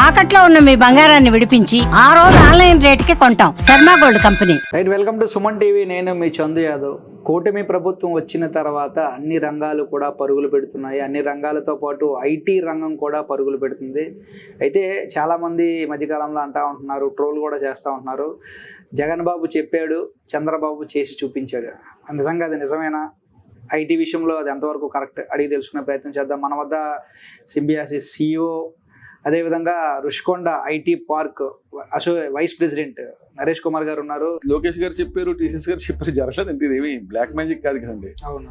తాకట్లో ఉన్న మీ బంగారాన్ని విడిపించి ఆ రోజు ఆన్లైన్ రేటుకి కొంటాం. Sharma gold company. Right, welcome to Suman TV. నేను మీ చందు యాదవ్. కూటమి ప్రభుత్వం వచ్చిన తర్వాత అన్ని రంగాలు కూడా పరుగులు పెడుతున్నాయి. అన్ని రంగాలతో పాటు ఐటీ రంగం కూడా పరుగులు పెడుతుంది. అయితే చాలామంది ఈ మధ్యకాలంలో అంటూ ఉంటున్నారు, ట్రోల్ కూడా చేస్తూ ఉంటున్నారు, జగన్ బాబు చెప్పాడు, చంద్రబాబు చేసి చూపించాడు. నిజంగా అది నిజమేనా? ఐటీ విషయంలో అది ఎంతవరకు కరెక్ట్ అడిగి తెలుసుకునే ప్రయత్నం చేద్దాం. మన వద్ద సింబియాసిస్ CEO, అదేవిధంగా Rushikonda IT park vice president Naresh Kumar గారు ఉన్నారు. లోకేష్ గారు చెప్పారు, టీసీఎస్ గారు చెప్పారు, జరగలేదండి. ఇదేమి బ్లాక్ మ్యాజిక్ కాదు కదండి. అవును,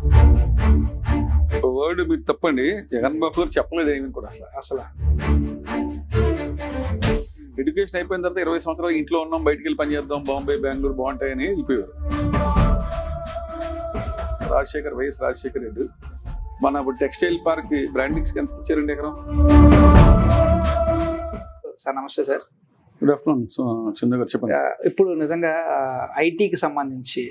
వర్డ్ మీరు తప్పండి. జగన్ బాబు గారు చెప్పలేదు ఏమి కూడా. అసలు ఎడ్యుకేషన్ అయిపోయిన తర్వాత 20 సంవత్సరాలు ఇంట్లో ఉన్నాం, బయటికి వెళ్ళి పని చేద్దాం, బాంబే బెంగళూరు బాగుంటాయని వెళ్ళిపోయారు. వైఎస్ రాజశేఖర్ రెడ్డి మన ఇప్పుడు టెక్స్టైల్ పార్క్ బ్రాండింగ్స్ కనిపించారండి ఎకరం. సార్ నమస్తే సార్. గుడ్ ఆఫ్టర్నూన్ చంద్ర గారు, చెప్పండి. ఇప్పుడు నిజంగా ఐటీకి సంబంధించి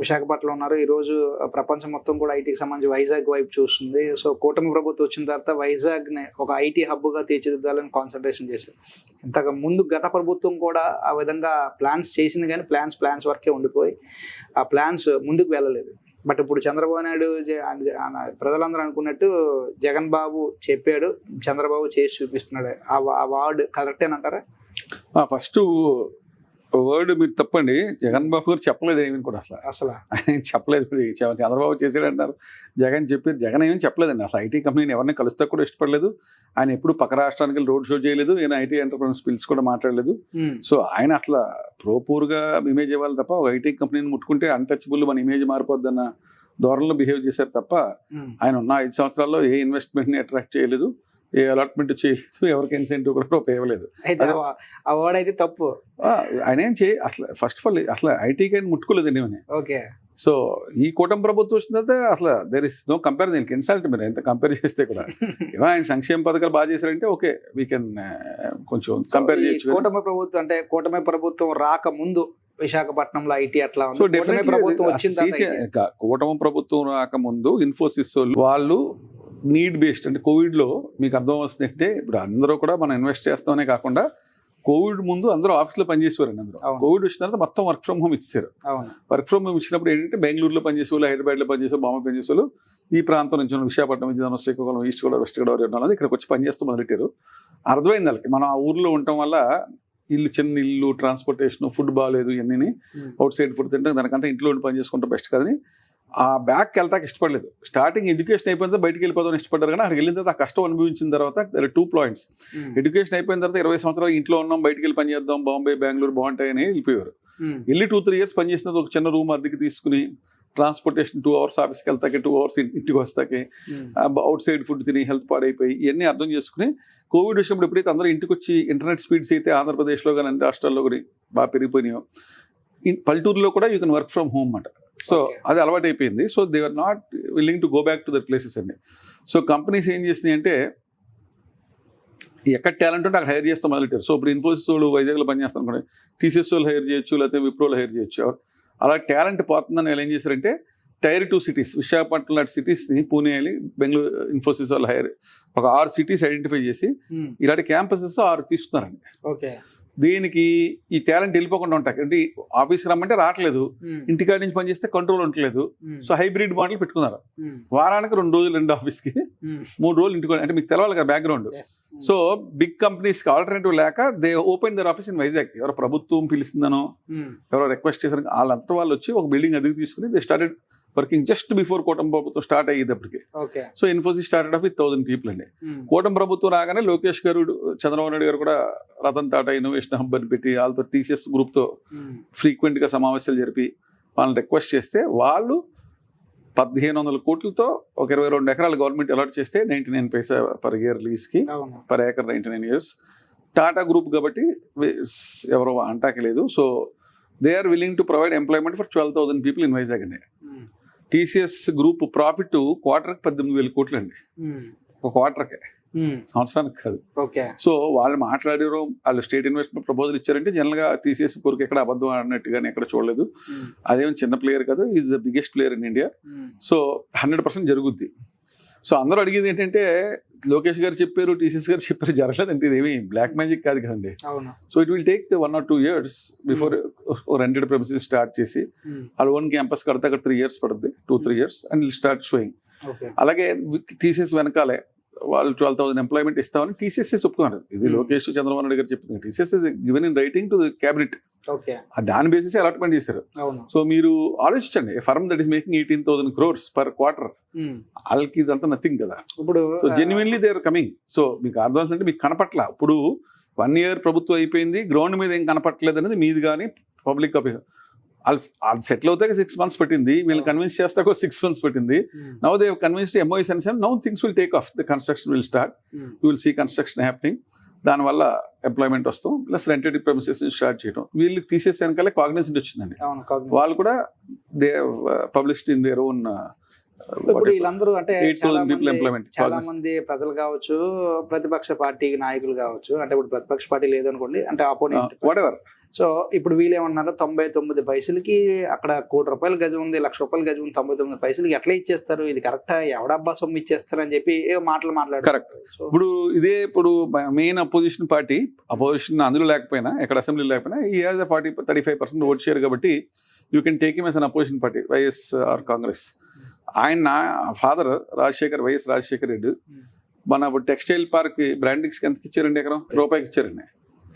విశాఖపట్నంలో ఉన్నారు. ఈరోజు ప్రపంచం మొత్తం కూడా ఐటీకి సంబంధించి వైజాగ్ వైపు చూస్తుంది. సో కూటమి ప్రభుత్వం వచ్చిన తర్వాత వైజాగ్ని ఒక ఐటీ హబ్గా తీర్చిదిద్దాలని కాన్సన్ట్రేషన్ చేశారు. ఇంతకు ముందు గత ప్రభుత్వం కూడా ఆ విధంగా ప్లాన్స్ చేసింది, కానీ ప్లాన్స్ వరకే ఉండిపోయి ఆ ప్లాన్స్ ముందుకు వెళ్ళలేదు. బట్ ఇప్పుడు చంద్రబాబు నాయుడు ప్రజలందరూ అనుకున్నట్టు జగన్ బాబు చెప్పాడు, చంద్రబాబు చేసి చూపిస్తున్నాడు. ఆ వర్డ్ కరెక్టేనంటారా? ఫస్ట్ వర్డ్ మీరు తప్పండి. జగన్ బాబు గారు చెప్పలేదు ఏమి కూడా. అసలు ఆయన చెప్పలేదు. చంద్రబాబు చేసాడంటారు, జగన్ చెప్పారు. జగన్ ఏమీ చెప్పలేదండి. అసలు ఐటీ కంపెనీని ఎవరిని కలుస్తా కూడా ఇష్టపడలేదు. ఆయన ఎప్పుడు పక్క రాష్ట్రానికి రోడ్ షో చేయలేదు. ఈయన ఐటీ ఎంటర్ప్రైనర్స్ పిలిచి కూడా మాట్లాడలేదు. సో ఆయన అట్లా ప్రోపూర్గా ఇమేజ్ ఇవ్వాలి తప్ప ఒక ఐటీ కంపెనీని ముట్టుకుంటే అన్టచబుల్ మన ఇమేజ్ మారిపోద్దన్న ధోరణిలో బిహేవ్ చేశారు తప్ప ఆయన ఉన్న 5 సంవత్సరాల్లో ఏ ఇన్వెస్ట్మెంట్ని అట్రాక్ట్ చేయలేదు, ఏ అలాట్మెంట్ చేయలేదు, ఎవరికి ఇన్సెంటివ్ కూడా ఉపయోగలేదు. అయితే తప్పు. ఆయన ఏం అసలు ఫస్ట్ ఆఫ్ ఆల్ అసలు ఐటీకి ఆయన ముట్టుకోలేదండి ఏమని. ఓకే. సో ఈ కూటమి ప్రభుత్వం వచ్చిన తర్వాత అసలు దేర్ ఇస్ నో కంపేర్. దీనికి ఇన్సల్ట్ మీరు ఎంత కంపేర్ చేస్తే కూడా. ఏమో ఆయన సంక్షేమ పథకాలు బాగా చేశారంటే ఓకే, వీ కెన్ కొంచెం కంపేర్ చేయొచ్చు. కూటమి ప్రభుత్వం రాకముందు విశాఖపట్నంలో ఐటీ అట్లా ఉంది. కూటమి ప్రభుత్వం రాకముందు ఇన్ఫోసిస్ వాళ్ళు నీడ్ బేస్డ్, అంటే కోవిడ్లో మీకు అర్థం వస్తుంది అంటే ఇప్పుడు అందరూ కూడా మనం ఇన్వెస్ట్ చేస్తామనే కాకుండా కోవిడ్ ముందు అందరూ ఆఫీస్లో పనిచేసేవారండి. అందరూ కోవిడ్ వచ్చిన తర్వాత మొత్తం వర్క్ ఫ్రమ్ హోమ్ ఇచ్చారు. వర్క్ ఫ్రమ్ హోమ్ ఇచ్చినప్పుడు ఏంటంటే బెంగళూరులో పనిచేసేవాళ్ళు, హైదరాబాద్లో పనిచేసేవాళ్ళు, బాంబే పనిచేసేవాళ్ళు, ఈ ప్రాంతం నుంచి విశాఖపట్నం నుంచి శ్రీకాకుళం, ఈస్ట్ గోదావరి, వెస్ట్ గోదావరి ఉన్నది ఇక్కడికి వచ్చి పనిచేస్తూ మొదలెట్టారు. అర్థమైంది వాళ్ళకి మనం ఆ ఊర్లో ఉండటం వల్ల చిన్న ఇల్లు, ట్రాన్స్పోర్టేషన్, ఫుడ్ బాగాలేదు, ఇవన్నీ అవుట్ సైడ్ ఫుడ్ తింటే దానికంతా ఇంట్లో ఉండి పని చేసుకుంటే బెస్ట్ కదని ఆ బ్యాక్కి వెళ్తాక ఇష్టపడలేదు. స్టార్టింగ్ ఎడ్యుకేషన్ అయిపోయిన తర్వాత బయటికి వెళ్ళిపోదామని ఇష్టపడ్డారు, కానీ అక్కడికి వెళ్ళిన తర్వాత ఆ కష్టం అనుభవించిన తర్వాత there are 2 points. ఎడ్యుకేషన్ అయిపోయిన తర్వాత 20 సంవత్సరాలు ఇంట్లో ఉన్నాం, బయటికి వెళ్ళి పని చేద్దాం, బాంబే బెంగళూరు బాగుంటాయని వెళ్ళిపోయారు. వెళ్ళి 2-3 years పని చేసిన ఒక చిన్న రూమ్ అద్దెకి తీసుకుని ట్రాన్స్పోర్టేషన్ 2 hours ఆఫీస్కి వెళ్తాకి, 2 hours ఇంటికి వస్తాకి, అవుట్ సైడ్ ఫుడ్ తిని హెల్త్ పాడైపోయి ఇవన్నీ అర్థం చేసుకుని కోవిడ్ వచ్చినప్పుడు ఎప్పుడైతే అందరూ ఇంటికి వచ్చి ఇంటర్నెట్ స్పీడ్స్ అయితే ఆంధ్రప్రదేశ్లో కానీ అన్ని రాష్ట్రాల్లో కూడా బాగా పెరిగిపోయినాయో, పల్లెటూరులో కూడా you can work from home అన్నమాట. సో అది అలవాటు అయిపోయింది. So they are not willing to go back to their places అండి. సో కంపెనీస్ ఏం చేస్తున్నాయి అంటే ఎక్కడ టాలెంట్ ఉంటే అక్కడ హైర్ చేస్తాం మొదలెట్టారు. సో ఇప్పుడు ఇన్ఫోసిస్ వాళ్ళు వైజాగ్లో పనిచేస్తాం అనుకోండి, టీసీఎస్ వాళ్ళు హైర్ చేయొచ్చు, లేకపోతే విప్రోలు హైర్ చేయొచ్చు. అలా టాలెంట్ పోతుందని వాళ్ళు ఏం చేశారంటే Tier 2 cities, విశాఖపట్నం లాంటి సిటీస్ని, పూణే వెళ్ళి బెంగళూరు ఇన్ఫోసిస్ వాళ్ళు హైర్ ఒక 6 cities ఐడెంటిఫై చేసి ఇలాంటి క్యాంపసెస్ 6 తీసుకున్నారండి. ఓకే. దీనికి ఈ టాలెంట్ వెళ్ళిపోకుండా ఉంటాయి. అంటే ఆఫీస్కి రమ్మంటే రావట్లేదు, ఇంటికాడి నుంచి పనిచేస్తే కంట్రోల్ ఉండట్లేదు. సో హైబ్రిడ్ మోడల్ పెట్టుకున్నారు. వారానికి 2 రోజులు 2 ఆఫీస్కి, 3 రోజులు ఇంటికి. అంటే మీకు తెలవాలి కదా బ్యాక్గ్రౌండ్. సో బిగ్ కంపెనీస్కి ఆల్టర్నేటివ్ లేక they open their office in Vizag. ఎవరో ప్రభుత్వం పిలిచిందనో ఎవరో రిక్వెస్ట్ చేశారు, వాళ్ళంతా వాళ్ళు వచ్చి ఒక బిల్డింగ్ అదిగి తీసుకుని they started working just before కూటమి ప్రభుత్వం స్టార్ట్ అయ్యేటప్పటికి. So Infosys started off with 1000 people అండి. కూటమి ప్రభుత్వం రాగానే లోకేష్ గారు, చంద్రబాబు నాయుడు గారు కూడా రతన్ టాటా ఇన్నోవేషన్ హబ్ అని పెట్టి వాళ్ళతో టీసీఎస్ గ్రూప్తో ఫ్రీక్వెంట్గా సమావేశాలు జరిపి వాళ్ళని రిక్వెస్ట్ చేస్తే వాళ్ళు 1500 కోట్లతో ఒక 22 ఎకరాలు గవర్నమెంట్ అలాట్ చేస్తే 99 పైసా పర్ ఇయర్ లీజ్కి, per acre 99 years. Tata group కాబట్టి ఎవరో అంటాకి లేదు. So they are willing to provide employment for 12,000 people in Vizag అండి. టీసీఎస్ గ్రూప్ ప్రాఫిట్ క్వార్టర్కి 18,000 కోట్లు అండి. ఒక క్వార్టర్కే, సంవత్సరానికి కాదు. సో వాళ్ళు మాట్లాడారు, వాళ్ళు స్టేట్ ఇన్వెస్ట్మెంట్ ప్రపోజల్ ఇచ్చారంటే జనరల్గా టీసీఎస్ పూర్కి ఎక్కడ అబద్ధం ఆడినట్టుగానే ఎక్కడ చూడలేదు. అదేమో చిన్న ప్లేయర్ కాదు, is the biggest player in India. So 100% జరుగుద్ది. సో అందరూ అడిగేది ఏంటంటే లోకేష్ గారు చెప్పారు, టీసీఎస్ గారు చెప్పారు, జరగలేదంటే ఇదేమి బ్లాక్ మ్యాజిక్ కాదు కదండి. So it will take 1 or 2 years before rented premises start చేసి వాళ్ళ ఓన్ క్యాంపస్ కడితే అక్కడ 3 years పడుతుంది, 2-3 years and will start sowing. అలాగే టీసీఎస్ వెనకాలే వాళ్ళు 12,000 ఎంప్లాయ్మెంట్ ఇస్తామని టీసీఎస్ చెప్పుకున్నారు. ఇది లోకేష్ చంద్రబాబు నాయుడు గారు చెప్తున్నారు. TCS given in writing to cabinet, దాని బేసిస్ అలాట్మెంట్ చేశారు. సో మీరు ఆలోచించండి, firm that is making 18,000 crores per quarter, వాళ్ళకి ఇదంతా నథింగ్ కదా. ఇప్పుడు so genuinely they are coming. So మీకు అడ్వాన్స్ అంటే మీకు కనపట్ల, ఇప్పుడు 1 year ప్రభుత్వం అయిపోయింది, గ్రౌండ్ మీద ఏం కనపట్లేదు అనేది మీది కానీ పబ్లిక్ వాళ్ళు సెటిల్ అవుతాక 6 months పెట్టింది, వీళ్ళు కన్విన్స్ చేస్తాక 6 months పెట్టింది. Now they convinced MOUs and now things will take off, the construction will start, you will see construction happening. దానివల్ల ఎంప్లాయ్మెంట్ వస్తాం, ప్లస్ రెంటెడ్ ప్రెమిసెస్ స్టార్ట్ చేయడం. వీళ్ళు తీసేసి వెనకాలే కాగ్నిజెంట్ వచ్చిందండి. వాళ్ళు కూడా they published in their own. వీళ్ళందరూ అంటే 8,000 people employment. చాలా మంది ప్రజలు కావచ్చు, ప్రతిపక్ష పార్టీ నాయకులు కావచ్చు, అంటే ఇప్పుడు ప్రతిపక్ష పార్టీ లేదనుకోండి, అంటే అపోనెంట్ వాటెవర్. సో ఇప్పుడు వీళ్ళు ఏమన్నారు, 99 పైసలకి అక్కడ ₹1,00,00,000 గజం ఉంది, ₹1,00,000 గజం ఉంది, 99 పైసలకి ఎట్లా ఇచ్చేస్తారు, ఇది కరెక్టా, ఎవడబ్బా సొమ్ము ఇచ్చేస్తారు అని చెప్పి ఏ మాటలు మాట్లాడారు. కరెక్ట్. ఇప్పుడు ఇదే ఇప్పుడు మెయిన్ అపోజిషన్ పార్టీ, అపోజిషన్ అందులో లేకపోయినా, ఎక్కడ అసెంబ్లీ లేకపోయినా, ఈ హాజ్ 35% ఓట్ షేర్ కాబట్టి you can take him as an opposition party, YSR Congress. ఆయన ఫాదర్ వైఎస్ రాజశేఖర్ రెడ్డి మన టెక్స్టైల్ పార్క్ బ్రాండింగ్స్ ఎంతకి ఇచ్చారండి? ₹1 ఇచ్చారండి.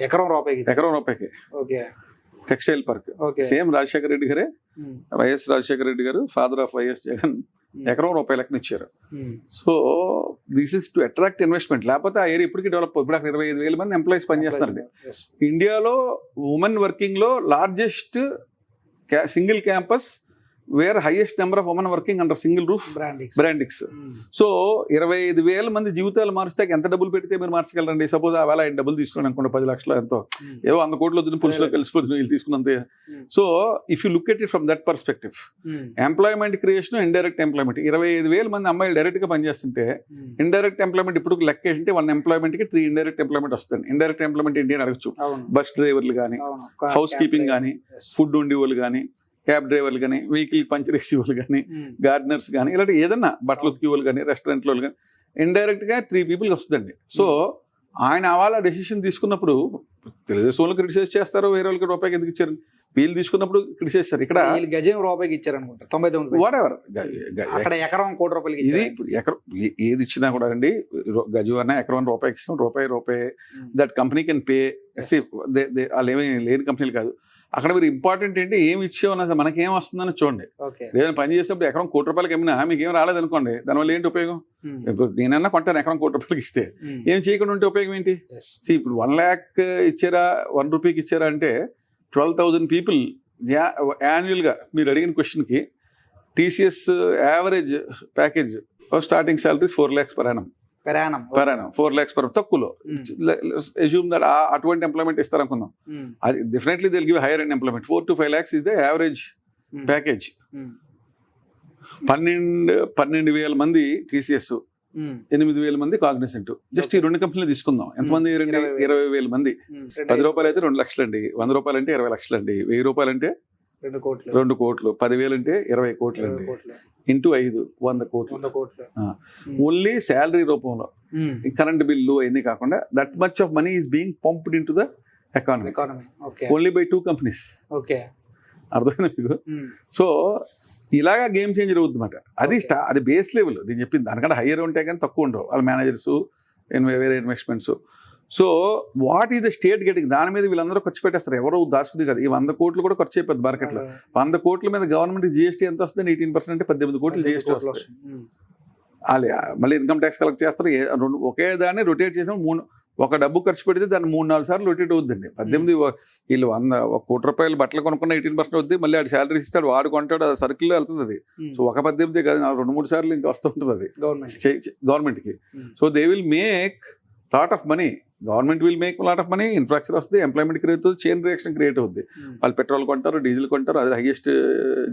ఎకరం రూపాయికి textile park. Same Rajasekhara Reddy గారే, వైఎస్ రాజశేఖర రెడ్డి గారు, ఫాదర్ ఆఫ్ వైఎస్ జగన్, ఎకరం ₹1 లెక్కన ఇచ్చారు. So this is to attract investment. లేకపోతే ఆ ఏరియా ఇప్పటికీ డెవలప్. ఇప్పుడు అక్కడ 25,000 మంది ఎంప్లాయీస్ పనిచేస్తారండి. ఇండియాలో ఉమెన్ వర్కింగ్ లో largest single campus where highest number of women working under single roof brandings. So 25,000 మంది జీవితాలు మార్చితే ఎంత డబ్బులు పెడితే మీరు మార్చగలరండి? సపోజ్ ఆ వేళ ఆయన డబ్బులు తీసుకుని అనుకోండి 10 లక్షలు ఎంతో, ఏవో 100 కోట్లు వద్దు పురుషులకు కలిసిపోతుంది వీళ్ళు తీసుకున్నంతే. So if you look at it from that perspective, employment creation, indirect employment. 25,000 మంది అమ్మాయిలు డైరెక్ట్ గా పనిచేస్తుంటే ఇండైరెక్ట్ ఎంప్లాయ్మెంట్ ఇప్పుడు లెక్క ఏంటంటే 1 ఎంప్లాయ్మెంట్ కి 3 ఇండైరెక్ట్ ఎంప్లాయ్మెంట్ వస్తుంది. ఇండైరెక్ట్ ఎంప్లాయ్మెంట్ ఏంటి అని అడగచ్చు. బస్ డ్రైవర్లు కానీ, హౌస్ కీపింగ్ కానీ, ఫుడ్ వండే వాళ్ళు కానీ, క్యాబ్ డ్రైవర్లు కానీ, వెహికల్ పంచర్ వేసే వాళ్ళు కానీ, గార్డెనర్స్ కానీ, ఇలాంటి ఏదన్నా బట్టలు ఉతికే వాళ్ళు కానీ, రెస్టారెంట్లో వాళ్ళు కానీ, ఇండైరెక్ట్ గా 3 people వస్తుందండి. సో ఆయన వాళ్ళ డెసిషన్ తీసుకున్నప్పుడు తెలుగుదేశం వాళ్ళు క్రిటిసైజ్ చేస్తారు, వేరే వాళ్ళకి ₹1 ఎందుకు ఇచ్చారు, వీళ్ళు తీసుకున్నప్పుడు క్రిటిసైజ్ చేస్తారు. ఇక్కడ గజం ₹1 ఇచ్చారు అనుకుంటా, 99 వాటెవర్. అక్కడ ఎకరం ₹1,00,00,000. ఇది ఇప్పుడు ఎకరం ఏది ఇచ్చినా కూడా అండి, గజం అన్నా ఎకరం ₹1 ఇస్తాం, రూపాయి దట్ కంపెనీ కెన్ పే. వాళ్ళు ఏమీ లేని కంపెనీలు కాదు. అక్కడ మీరు ఇంపార్టెంట్ ఏంటి, ఏమి ఇచ్చామన్నా మనకేం వస్తుందని చూడండి. ఏదైనా పని చేసేప్పుడు ఎకరం ₹1,00,00,000 అమ్మినా మీకు ఏం రాలేదనుకోండి, దానివల్ల ఏంటి ఉపయోగం? ఇప్పుడు నేనన్నా కొంటాను ఎకరం ₹1,00,00,000 ఇస్తే, ఏం చేయకుండా ఉంటే ఉపయోగం ఏంటి? ఇప్పుడు 1 lakh ఇచ్చారా, ₹1 ఇచ్చారా అంటే 12,000 people యాన్యువల్ గా. మీరు అడిగిన క్వశ్చన్ కి TCS average package starting salaries 4 lakhs per annum. 4 lakhs per తక్కువలో. అజ్యూమ్ దట్ అటువంటి ఎంప్లాయ్మెంట్ ఇస్తారనుకుందాం. అది definitely they will give higher end employment. 4 to 5 lakhs is the average package. 12,000 మంది టీసీఎస్, 8,000 మంది కాగ్నిసెంట్. జస్ట్ ఈ 2 కంపెనీలు తీసుకుందాం. ఎంతమంది? 20,000 మంది. ₹10 అయితే 2 లక్షలండి, ₹100 అంటే 20 లక్షలండి, ₹1,000 అంటే 2 కోట్లు, 10,000 అంటే 20 కోట్లండి, ఇంటూ 5 100 కోట్లు. ఓన్లీ శాలరీ రూపంలో, కరెంట్ బిల్లు అన్ని కాకుండా that much of money is being pumped in to the economy only by 2 companies. అర్థమైందా మీకు? సో ఇలాగా గేమ్ చేంజర్ అవుతుంది అన్నమాట. అది బేస్ లెవెల్. నేను చెప్పింది దానికంటే హయ్యర్ ఉంటాయి కానీ తక్కువ ఉండవు వాళ్ళ మేనేజర్స్, వేరే investments. So what is the state getting? దాని మీద వీళ్ళందరూ ఖర్చు పెట్టేస్తారు, ఎవరో దాచుకుంది కదా. ఈ 100 కోట్లు కూడా ఖర్చు అయిపోద్ది మార్కెట్లో. 100 కోట్ల మీద గవర్నమెంట్ జీఎస్టీ ఎంత వస్తుంది? 18% అంటే 18 కోట్లు జీఎస్టీ వస్తుంది. మళ్ళీ ఇన్కమ్ ట్యాక్స్ కలెక్ట్ చేస్తారు. ఒకే దాన్ని రొటేట్ చేసిన ఒక డబ్బు ఖర్చు పెడితే దాన్ని 3-4 సార్లు రొటేట్ అవుతుందండి. 18 వీళ్ళు 100 ₹1,00,00,000 బట్టలు కొనుక్కున్న 18% అవుతుంది. మళ్ళీ ఆడు శాలరీ ఇస్తాడు, వాడు కొంటాడు, సర్కిల్లో వెళ్తుంది అది. సో ఒక 18 కాదు, 2-3 సార్లు ఇంకా వస్తూ ఉంటుంది అది గవర్నమెంట్కి. So they will make lot of money. Government will make lot of money, infrastructure వస్తుంది, ఎంప్లాయ్మెంట్ క్రియేట్ అవుతుంది, చైన్ రియాక్షన్ క్రియేట్ అవుతుంది. వాళ్ళు పెట్రోల్ కొంటారు, డీజిల్ కొంటారు, అది హైయెస్ట్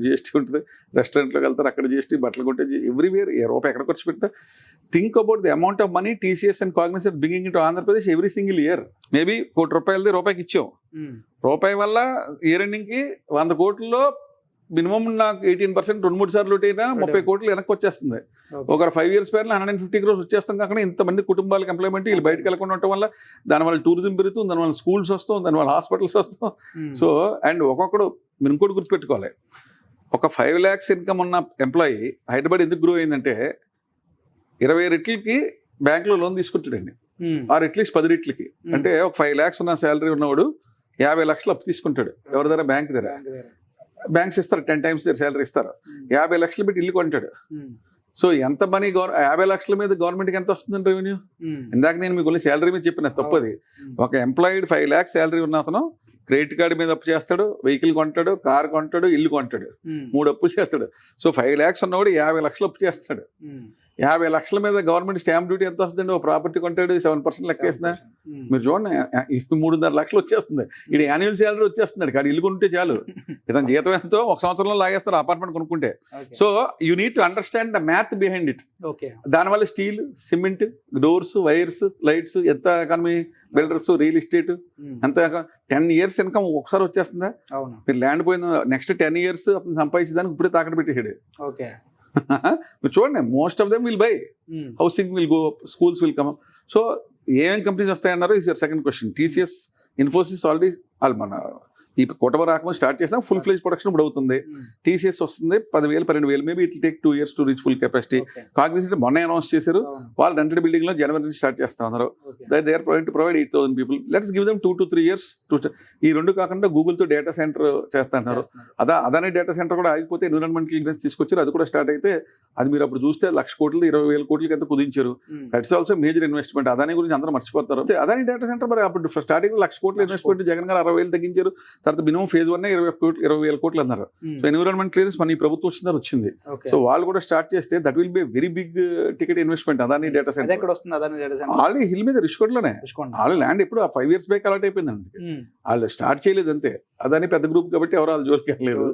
జిఎస్టీ ఉంటుంది. రెస్టారెంట్లోకి వెళ్తారు, అక్కడ జిఎస్టీ, బట్టలు కొంటే ఎవ్రీవేర్ ₹1 ఎక్కడ ఖర్చు పెట్టా. Think about the amount of money TCS and Cognizant begging in to Andhra Pradesh every single year. Maybe ₹1,00,00,000 ₹1 ఇచ్చాం, ₹1 వల్ల ఇయర్ ఎండింగ్ కి 100 కోట్లలో మినిమం నాకు 18% 2-3 సార్లు అయినా 30 కోట్లు వెనక్కి వచ్చేస్తుంది. ఒక 5 years పైన 150 crores వచ్చేస్తాం కాకుండా ఇంతమంది కుటుంబాలకు ఎంప్లాయ్మెంట్ వీళ్ళు బయటకు వెళ్ళకుండా ఉండటం వల్ల దానివల్ల టూరిజం పెరుగుతుంది, దానివల్ల స్కూల్స్ వస్తాం, దానివల్ల హాస్పిటల్స్ వస్తాం. సో అండ్ ఒక్కొక్కడు మీరు ఇంకోటి గుర్తుపెట్టుకోవాలి, ఒక 5 lakhs ఇన్కమ్ ఉన్న ఎంప్లాయీ హైదరాబాద్ ఎందుకు గ్రో అయిందంటే 20 రెట్లకి బ్యాంకులో లోన్ తీసుకుంటాడండి, ఆర్ అట్లీస్ట్ 10 రెట్లకి. అంటే ఒక 5 lakhs ఉన్న శాలరీ ఉన్నవాడు 50 లక్షలు అప్పు తీసుకుంటాడు ఎవరి దగ్గర, బ్యాంక్ దగ్గర. బ్యాంక్స్ ఇస్తారు 10 times their శాలరీ ఇస్తారు. 50 లక్షలు పెట్టి ఇల్లు కొంటాడు. సో ఎంత మనీ 50 లక్షల మీద గవర్నమెంట్కి ఎంత వస్తుందండి రెవెన్యూ? ఇందాక నేను మీకు శాలరీ మీద చెప్పిన తప్పది. ఒక ఎంప్లాయిడ్ 5 lakhs శాలరీ ఉన్న అతను క్రెడిట్ కార్డు మీద అప్పు చేస్తాడు, వెహికల్ కొంటాడు, కార్ కొంటాడు, ఇల్లు కొంటాడు, 3 అప్పులు చేస్తాడు. సో 5 lakhs ఉన్నవాడు 50 లక్షలు అప్పు చేస్తాడు. 50 లక్షల మీద గవర్నమెంట్ స్టాంప్ డ్యూటీ ఎంత వస్తుందండి? ఒక ప్రాపర్టీ కొంటాడు 7% లెక్కేసిన మీరు చూడండి 3.5 లక్షలు వచ్చేస్తుంది. ఇది యాన్యువల్ శాలరీ వచ్చేస్తున్నాడు, కాదు ఇల్లు కొంటే చాలు. ఇతను జీతం ఎంతో 1 సంవత్సరంలో లాగేస్తారు అపార్ట్మెంట్ కొనుక్కుంటే. So you need to understand the math behind it. దానివల్ల steel, cement, doors, wires, lights ఎంత ఎకానమీ, బిల్డర్స్, రియల్ ఎస్టేట్ ఎంత 10 years ఇన్కమ్ ఒకసారి వచ్చేస్తుందా? మీరు ల్యాండ్ పోయిన నెక్స్ట్ 10 years అతను సంపాదించడానికి ఇప్పుడే తాకట్టు పెట్టేసాడు. మీరు చూడండి, most of them will buy, housing will go, schools will come. So ఏమేం కంపెనీస్ వస్తాయన్నారు is your second question. TCS, Infosys already మన ఈ కొట్టవ రాకముందు స్టార్ట్ చేసినా ఫుల్ ఫ్లెజ్ ప్రొడక్షన్ ఇప్పుడు అవుతుంది. టీసీఎస్ వస్తుంది 10,000-12,000, maybe it take 2 years to reach full capacity. Cognizant మొన్న అనౌన్స్ చేశారు, వాళ్ళు రెంటెడ్ బిల్డింగ్ లో జనవరి నుంచి స్టార్ట్ చేస్తా ఉన్నారు. They are provide 8,000 people. Let's give them 2 to 3 years. ఈ రెండు కాకుండా గూగుల్ తో డేటా సెంటర్ చేస్తా అంటున్నారు. అదాని డేటా సెంటర్ కూడా ఆగిపోతే ఎన్విరాన్మెంటల్ క్లియరెన్స్ తీసుకొచ్చారు, అది కూడా స్టార్ట్ అయితే అది మీరు అప్పుడు చూస్తే 1,00,000 కోట్లు 20,000 కోట్లకి ఎంత కుదించారు. That's also major investment. Adani గురించి అందరూ మర్చిపోతారు. అదాని డేటా సెంటర్ మరి అప్పుడు స్టార్టింగ్ 1,00,000 కోట్లు ఇన్వెస్ట్మెంట్, జగన్ గారు 60,000 తగ్గించారు. తర్వాత మినిమం ఫేజ్ 1 20,000 కోట్లు అన్నారు. సో ఎన్విరాన్మెంట్ క్లియరెన్స్ మన ఈ ప్రభుత్వం వచ్చింది. సో వాళ్ళు కూడా స్టార్ట్ చేస్తే that will be very big ticket investment. Adani data centre already hill మీద రిషికొండలోనే వాళ్ళు ల్యాండ్ ఇప్పుడు 5 years బ్యాక్ అలాట్ అయిపోయిందండి. వాళ్ళు స్టార్ట్ చేయలేదు అంతే. అదాని పెద్ద గ్రూప్ కాబట్టి ఎవరు వాళ్ళు జోలికి వెళ్ళలేదు.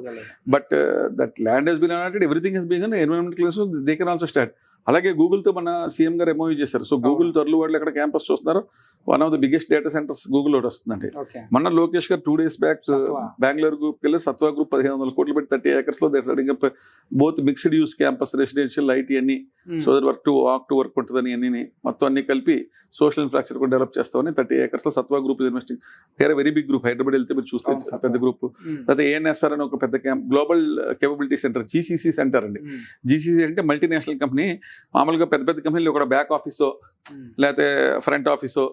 But that land has been allotted, everything has been environment clearance, they can also start. అలాగే గూగుల్ తో మన సీఎం గారు ఎంఓయూ చేశారు. సో గూగుల్ త్వరలో వాళ్ళు ఎక్కడ క్యాంపస్ చూస్తున్నారు, one of the biggest data centres Google ఒకటి వస్తుందండి. మొన్న లోకేష్ గారు 2 days బ్యాక్ బెంగళూరు గ్రూప్ వెళ్ళి సత్వా గ్రూప్ 1,500 కోట్లు పెట్టి 30 acres లో they setting up both mixed use campus, residential, IT అన్ని. సో దట్ వర్క్ ఉంటుందని అన్ని మొత్తం అన్ని కలిపి సోషల్ ఇన్ఫ్రాస్ట్రక్చర్ కూడా డెవలప్ చేస్తామని 30 acres లో సత్వా గ్రూప్ ఇన్వెస్టింగ్. వేరే వెరీ బిగ్ గ్రూప్. హైదరాబాద్ వెళ్తే మీరు చూస్తే పెద్ద గ్రూప్. తర్వాత ఏఎన్ఎస్ఆర్ అని ఒక పెద్ద global capability centre, GCC centre అండి. జీసీసీ అంటే మల్టీనేషనల్ కంపెనీ. మామూలుగా పెద్ద పెద్ద కంపెనీలు ఒక బ్యాక్ ఆఫీసో లేకపోతే ఫ్రంట్ ఆఫీసో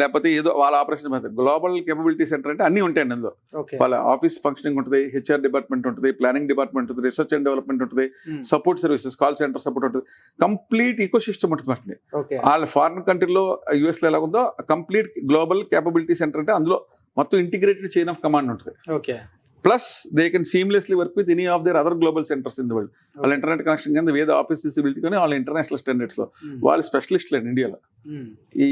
లేకపోతే ఏదో వాళ్ళ ఆపరేషన్. గ్లోబల్ కేపబిలిటీ సెంటర్ అంటే అన్ని ఉంటాయండి అందులో. వాళ్ళ ఆఫీస్ ఫంక్షనింగ్ ఉంటుంది, హెచ్ఆర్ డిపార్ట్మెంట్ ఉంటుంది, ప్లానింగ్ డిపార్ట్మెంట్ ఉంటుంది, రీసెర్చ్ అండ్ డెవలప్మెంట్ ఉంటుంది, support services, call centre support ఉంటుంది, కంప్లీట్ ఈకో సిస్టమ్ ఉంటుంది. వాళ్ళ ఫారిన్ కంట్రీలో యుఎస్ లో ఎలా ఉందో కంప్లీట్ గ్లోబల్ కేపబిలిటీ సెంటర్ అంటే అందులో మొత్తం ఇంటిగ్రేటెడ్ చైన్ ఆఫ్ కమాండ్ ఉంటుంది. Plus they can seamlessly work with any of their other global centres in the world. వాళ్ళ ఇంటర్నెట్ కనెక్షన్ కింద వేద ఆఫీస్ విజిబిలిటీ కానీ వాళ్ళ ఇంటర్నేషనల్ స్టాండర్డ్స్ లో వాళ్ళు స్పెషలిస్ట్లు అండి ఇండియాలో. ఈ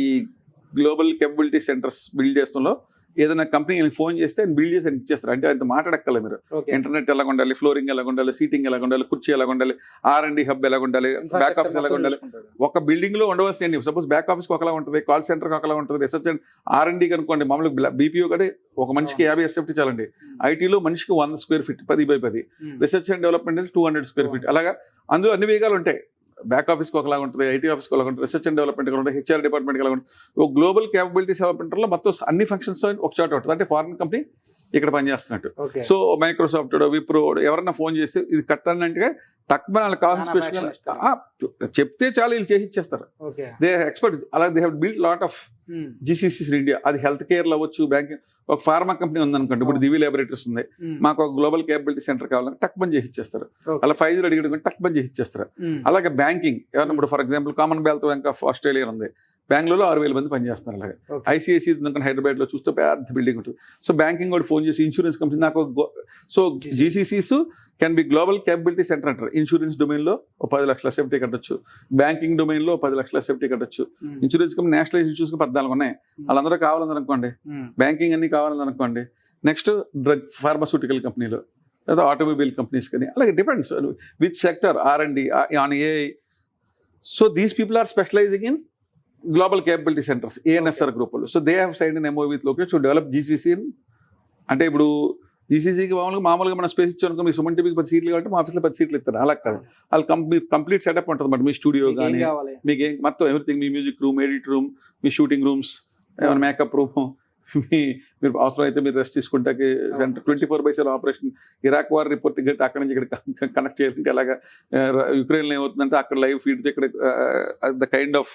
గ్లోబల్ కేపబిలిటీ సెంటర్స్ బిల్డ్ చేస్తున్న ఏదైనా కంపెనీ ఫోన్ చేస్తే బిల్డ్ చేసి ఇచ్చేస్తారు. అంటే అంత మాట్లాడక్కర్లేదు మీరు. ఇంటర్నెట్ ఎలా ఉండాలి, ఫ్లోరింగ్ ఎలా ఉండాలి, సీటింగ్ ఎలా ఉండాలి, కుర్చీ ఎలా ఉండాలి, R&D హబ్ ఎలా ఉండాలి, బ్యాక్ ఆఫీస్ ఎలా ఉండాలి. ఒక బిల్డింగ్ లో ఉండవలసిన సపోజ్ బ్యాక్ ఆఫీస్ ఒకలా ఉంటుంది, కాల్ సెంటర్ ఒకలా ఉంటుంది, రిసెర్చ్ అండ్ R&D కనుకోండి. మామూలుగా BPO కంటే ఒక మనిషికి 50 SFT చాలండి. ఐటీలో మనిషికి 100 square feet 10x10. Research and development అంటే 200 square feet. అలాగా అందులో అన్ని వేగాలు ఉంటాయి. బ్యాక్ ఆఫీస్కి ఒకలా ఉంటుంది, ఐటీ ఆఫీస్కి ఒకలా ఉంటుంది, రిసెర్చ్ అండ్ డెవలప్మెంట్ ఉంటుంది, హెచ్ఆర్ డిపార్ట్మెంట్కి ఎలా ఉంటుంది. ఒక గ్లోబల్ కేపబిలిటీ సెంటర్లో మొత్తం అన్ని ఫంక్షన్స్ ఒక చోట ఉంటుంది. అంటే ఫారిన్ కంపెనీ ఇక్కడ పనిచేస్తున్నట్టు. సో మైక్రోసాఫ్ట్, విప్రో ఎవరన్నా ఫోన్ చేసి ఇది కట్టాలంటే తక్కువ వాళ్ళకి కావాల్సిన స్పెషల్ చెప్తే చాలా వీళ్ళు చేసి ఇచ్చేస్తారు. They expert. అలాగే they have build lot of GCCs India. అది హెల్త్ కేర్ లో అవ్వచ్చు, బ్యాంకింగ్. ఒక ఫార్మా కంపెనీ ఉందనుకోండి, ఇప్పుడు దివి ల్యాబొరేటరీస్ ఉంది, మాకు ఒక గ్లోబల్ కేపబిలిటీ సెంటర్ కావాలని టక్ బంద్ చేసి ఇచ్చేస్తారు. అలా ఫైజర్ అడిగి టక్ బంద్ చేసి ఇచ్చేస్తారు. అలాగే బ్యాంకింగ్ ఎవరైనా ఇప్పుడు for example Commonwealth bank of Australia ఉంది, బెంగళూరులో 6,000 మంది పనిచేస్తున్నారు. అలాగే ఐసిఐసి హైదరాబాద్ లో చూస్తే పెద్ద బిల్డింగ్ ఉంటుంది. సో బ్యాంకింగ్ కూడా ఫోన్ చేసి ఇన్సూరెన్స్ కంపెనీ నాకు so GCCs can be global capability centre అంటారు. ఇన్సూరెన్స్ డొమైన్ లో 10 లక్షల సేఫ్టీ కట్టొచ్చు, బ్యాంకింగ్ డొమైన్ లో 10 లక్షల సేఫ్టీ కట్టొచ్చు. ఇన్సూరెన్స్ కంపెనీ నేషనల్ ఇన్సూరెన్స్ 14 ఉన్నాయి. వాళ్ళందరూ కావాలనుకోండి, బ్యాంకింగ్ అన్ని కావాలనుకోండి. నెక్స్ట్ డ్రగ్ ఫార్మాస్యూటికల్ కంపెనీలు లేదా ఆటోమొబైల్ కంపెనీస్ కానీ అలాగే depends with sector, R&D on AI. So these people are specialising in global capability centres, ANSR గ్రూపులు. So they have signed an MOU with Lokesh to develop GCC in. అంటే ఇప్పుడు జీసీసీకి మామూలుగా మనం space ఇచ్చాను మీ సుమన్ టీవీకి 10 సీట్లు కాబట్టి మా ఆఫీస్లో 10 సీట్లు ఇస్తారు. అలా కాదు, వాళ్ళు కంప్లీట్ సెటప్ ఉంటుంది మాట. మీ స్టూడియో ఏం కానీ కావాలి? మీకు మొత్తం ఎవ్రీథింగ్, మీ మ్యూజిక్ రూమ్, ఎడిట్ రూమ్, మీ షూటింగ్ రూమ్స్, ఏమైనా మేకప్ రూమ్, మీరు అవసరం అయితే మీరు రెస్ట్ తీసుకుంటాకి 24/7 ఆపరేషన్. ఇరాక్ వార్ రిపోర్ట్ గట్టి అక్కడ నుంచి ఇక్కడ కనెక్ట్ చేయాలంటే అలాగా, యుక్రెయిన్లో ఏమవుతుందంటే అక్కడ లైవ్ ఫీడ్ ఇక్కడ the kind of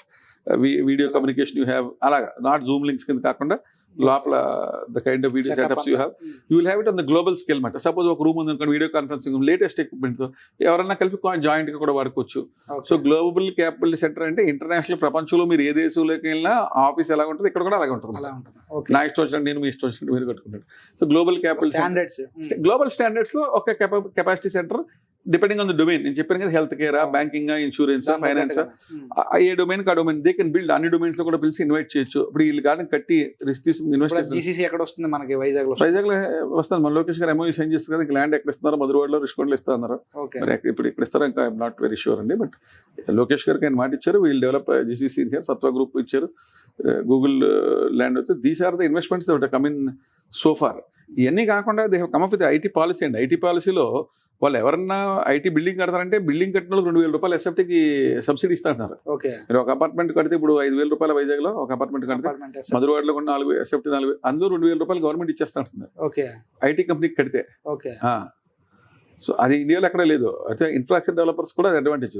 video communication you have, అలాగా నాట్ జూమ్ లింక్స్ కింద కాకుండా లోపల the kind of video setups you have, you will have it on the global scale మాట. సపోజ్ ఒక రూమ్ ఉంది అనుకోండి, వీడియో కాన్ఫరెన్సింగ్ లేటెస్ట్ ఎక్విప్మెంట్తో ఎవరైనా కలిపి జాయింట్ గా కూడా వాడుకోవచ్చు. సో గ్లోబల్ క్యాపిటల్ సెంటర్ అంటే ఇంటర్నేషనల్, ప్రపంచంలో మీరు ఏ దేశంలోకి వెళ్ళినా ఆఫీస్ ఎలా ఉంటుంది ఇక్కడ కూడా అలాగే ఉంటుంది. నా ఇష్టం వచ్చినట్టు నేను, మీ ఇష్టం వచ్చినట్టు మీరు కట్టుకుంటారు. So global capital standards, global standards లో ఒక capacity centre depending on the domain. నేను చెప్పాను కదా, health care, banking, insurance, finance, ఏ డొమైన్ ఆ డొమైన్ దే కెన్ బిల్డ్. అన్ని డొమైన్స్ లో కూడా పిలిచి ఇన్వైట్ చేయొచ్చు. ఇప్పుడు వీళ్ళు కానీ కట్టి రిస్క్ తీసుకుని ఇన్వెస్ట్ చేస్తారు. జీసీసీ ఎక్కడ వస్తుంది మనకి? వైజాగ్ లో వస్తుంది. మన లోకేష్ గారు ఎంఓయూ సైన్ చేస్తారు కదా, ల్యాండ్ ఎక్కడ ఇస్తున్నారు, మధురవాడలో, రిషికొండలో ఇస్తున్నారు. మరి ఇప్పుడు ఇక్కడ ఇస్తారో ఇంకా ఐఎమ్ నాట్ వెరీ షూర్ అండి. బట్ లోకేష్ గారికి ఆయన మాట ఇచ్చారు, వీళ్ళు develop GCC here, Sattva group ఇచ్చారు, గూగుల్ ల్యాండ్ వచ్చి. These are the investments that come in so far. ఇవన్నీ కాకుండా they have come up with IT policy అండి. ఐటీ పాలసీలో వాళ్ళు ఎవరన్నా ఐటీ బిల్డింగ్ కడతారంటే బిల్డింగ్ కట్టిన 2,000 రూపాయలు ఎస్ఎఫ్టీకి సబ్సిడీ ఇస్తున్నారు. మీరు ఒక అపార్ట్మెంట్ కడితే ఇప్పుడు 5,000 రూపాయలు వైజాగ్ లో ఒక అపార్ట్మెంట్ కడితే, మధురవాడలో కూడా 4 ఎస్ఎఫ్టీ 4, అందులో 2,000 రూపాయలు గవర్నమెంట్ ఇచ్చేస్తుంది ఐటీ కంపెనీకి కడితే. సో అది ఇండియాలో ఎక్కడ లేదు. అయితే ఇన్ఫ్రాస్ట్రక్చర్ డెవలపర్స్ కూడా అడ్వాంటేజ్.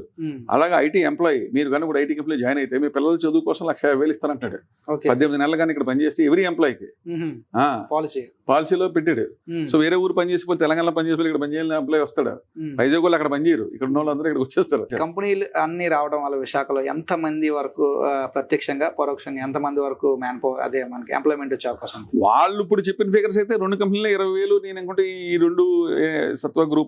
అలాగే ఐటీ ఎంప్లాయీ, మీరు కానీ ఇప్పుడు ఐటీ కంపెనీ జాయిన్ అయితే మీ పిల్లల చదువు కోసం 1,50,000 ఇస్తానంటాడు. 18 నెలలు కానీ ఇక్కడ పనిచేస్తే ఎవరీ ఎంప్లాయీకి పాలసీలో పెట్టాడు. సో వేరే ఊరు పనిచేసిపోతే, తెలంగాణలో పనిచేసిపోతే ఇక్కడ పనిచేయాలని ఎంప్లాయీ వస్తాడు. వైజాగ్ వాళ్ళు అక్కడ పనిచేయరు, ఇక్కడ ఉన్న వాళ్ళందరూ ఇక్కడ వచ్చేస్తారు. కంపెనీలు అన్ని రావడం వల్ల విశాఖలో ఎంత మంది వరకు ప్రత్యక్షంగా పరోక్షంగా ఎంత మంది వరకు మ్యాన్ పవర్, అదే మనకి ఎంప్లాయ్మెంట్ వచ్చే అవకాశం? వాళ్ళు ఇప్పుడు చెప్పిన ఫిగర్స్ అయితే 2 కంపెనీలో 20,000. నేను అనుకుంటే ఈ 2 సత్వ group,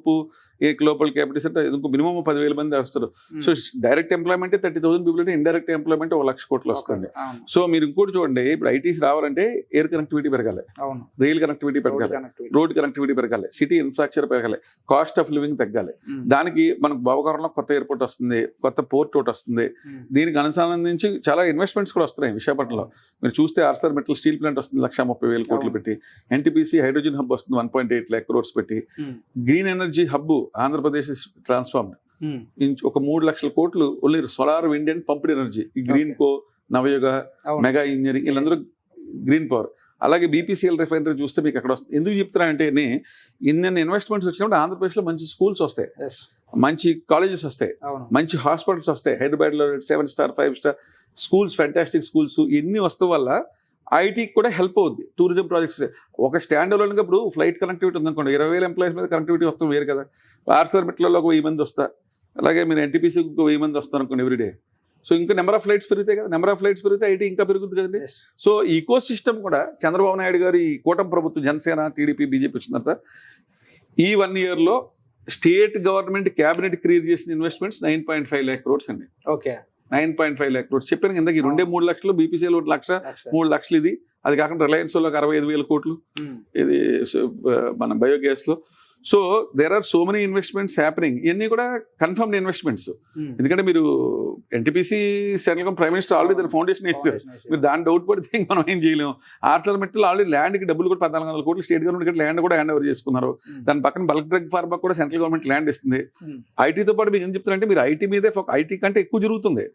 a global capital centre ఇంకో మినిమం 10,000 మంది వస్తారు. సో డైరెక్ట్ ఎంప్లాయ్మెంట్ 30,000 పీపుల్ అంటే, ఇండైరెక్ట్ ఎంప్లాయ్మెంట్ 1,00,000 కోట్లు వస్తుంది. సో మీరు ఇంకోటి చూడండి, ఇప్పుడు ఐటీస్ రావాలంటే ఎయిర్ కనెక్టివిటీ పెరగాలి, రైల్ కనెక్టివిటీ పెరగాలి, రోడ్ కనెక్టివిటీ పెరగాలి, సిటీ ఇన్ఫ్రాస్ట్రక్చర్ పెరగాలి, కాస్ట్ ఆఫ్ లివింగ్ తగ్గాలి. దానికి మనకు భవకరంలో కొత్త ఎయిర్పోర్ట్ వస్తుంది, కొత్త పోర్ట్ ఒకటి వస్తుంది. దీనికి అనుసంధానించి చాలా ఇన్వెస్ట్మెంట్స్ కూడా వస్తున్నాయి. విశాఖపట్నంలో మీరు చూస్తే ఆర్సర్ మెటల్ స్టీల్ ప్లాంట్ వస్తుంది 1,30,000 కోట్లు పెట్టి, ఎన్టీపీసీ హైడ్రోజన్ హబ్ వస్తుంది 1.8 lakh crores పెట్టి, green energy hub Andhra Pradesh transformed 3 లక్షల కోట్లు only solar, wind and pumped energy. ఈ గ్రీన్ కో, నవయుగ, మెగా ఇంజనీరింగ్, వీళ్ళందరూ గ్రీన్ పవర్. అలాగే బీపీసీఎల్ రిఫైనరీ చూస్తే మీకు అక్కడ వస్తుంది. ఎందుకు చెప్తున్నానంటే, ఇన్ని ఇన్వెస్ట్మెంట్స్ వచ్చినప్పుడు ఆంధ్రప్రదేశ్లో మంచి స్కూల్స్ వస్తాయి, మంచి కాలేజెస్ వస్తాయి, మంచి హాస్పిటల్స్ వస్తాయి. హైదరాబాద్లో 7 star 5 star schools, fantastic schools, ఇన్ని వస్తాం వల్ల ఐటీకి కూడా హెల్ప్ అవుద్ది. టూరిజం ప్రాజెక్ట్స్ ఒక స్టాండ్ అలోన్గా ఇప్పుడు ఫ్లైట్ కనెక్టివిటీ ఉందనుకోండి, 20,000 ఎంప్లాయీస్ మీద కనెక్టివిటీ వస్తాం వేరు కదా. ఆర్సర్ మెట్లలో ఒక 1000 మంది వస్తా, అలాగే మీరు ఎన్టీపీసీకి 1000 మంది వస్తారు అనుకోండి ఎవ్రీడే. సో ఇంకా నెంబర్ ఆఫ్ ఫ్లైట్స్ పెరుగుతాయి కదా, నెంబర్ ఆఫ్ ఫ్లైట్స్ పెరిగితే ఐటీ ఇంకా పెరుగుతుంది కదండి. సో ఈకో సిస్టమ్ కూడా చంద్రబాబు నాయుడు గారు, ఈ కూటమి ప్రభుత్వం, జనసేన, టీడీపీ, బీజేపీ వచ్చిన తర్వాత ఈ 1 yearలో స్టేట్ గవర్నమెంట్ క్యాబినెట్ క్రియేట్ చేసిన ఇన్వెస్ట్మెంట్స్ 9.5 lakh crores అండి. 9.5 lakh crores చెప్పాను కిందకి. 2-3 లక్షలు, బీపీసీఎల్ 1 లక్ష, 3 లక్షలు ఇది. అది కాకుండా రిలయన్స్ వాళ్ళకి 65,000 కోట్లు ఇది మన బయోగ్యాస్ లో. So there are so many investments happening. ఇవన్నీ కూడా కన్ఫర్మ్డ్ ఇన్వెస్ట్మెంట్స్. ఎందుకంటే మీరు NTPC central prime minister already దాని ఫౌండేషన్ ఇస్తారు. మీరు దాని డౌట్ పడితే మనం ఏం చేయలేము. ఆర్సర్ మెటల్ ఆల్రెడీ ల్యాండ్కి డబ్బులు కూడా 1,400 కోట్లు స్టేట్ గవర్నమెంట్ ల్యాండ్ కూడా హ్యాండ్ ఓవర్ చేసుకున్నారు. దాని పక్కన బల్క్ డ్రగ్ ఫార్మా కూడా సెంట్రల్ గవర్నమెంట్ ల్యాండ్ ఇస్తుంది. ఐటీతో పాటు మీకు ఏం చెప్తారంటే, మీరు ఐటీ మీదే ఐటీ కంటే ఎక్కువ జరుగుతుంది.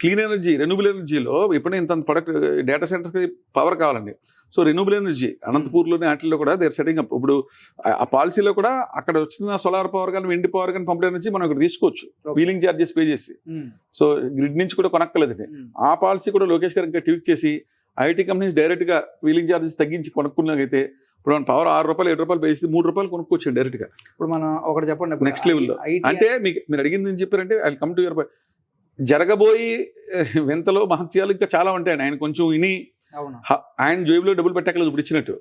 క్లీన్ ఎనర్జీ, రెన్యూబుల్ ఎనర్జీలో ఇప్పుడు ఇంత ప్రొడక్ట్ డేటా సెంటర్స్కి పవర్ కావాలండి. సో రెన్యూబుల్ ఎనర్జీ అనంతపూర్లోని వాటిల్లో కూడా దేర్ సెటింగ్ అప్. ఇప్పుడు ఆ పాలసీలో కూడా అక్కడ వచ్చిన సోలార్ పవర్ కానీ, విండ్ పవర్ కానీ, పంప్డ్ ఎనర్జీ మనం ఇక్కడ తీసుకోవచ్చు వీలింగ్ ఛార్జెస్ పే చేసి. సో గ్రిడ్ నుంచి కూడా కొనక్కర్లేదు. ఆ పాలసీ కూడా లోకేష్ గారు ఇంకా ట్వీట్ చేసి ఐటీ కంపెనీస్ డైరెక్ట్ గా వీలింగ్ ఛార్జెస్ తగ్గించి కొనుక్కున్నట్లయితే ఇప్పుడు మన పవర్ 6 రూపాయలు 7 రూపాయలు వేసి 3 రూపాయలు కొనుక్కోవచ్చు డైరెక్ట్ గా. ఇప్పుడు మనం ఒకటి చెప్పండి, నెక్స్ట్ లెవెల్లో అంటే మీరు అడిగింది ఏం చెప్పారంటే, ఐ కమ్ టు యువర్ జరగబోయి వింతలో మహత్యాలు ఇంకా చాలా ఉంటాయండి. ఆయన కొంచెం ఇని ఆయన జేబులో డబ్బులు పెట్టక్కలేదు ఇప్పుడు ఇచ్చినట్టు.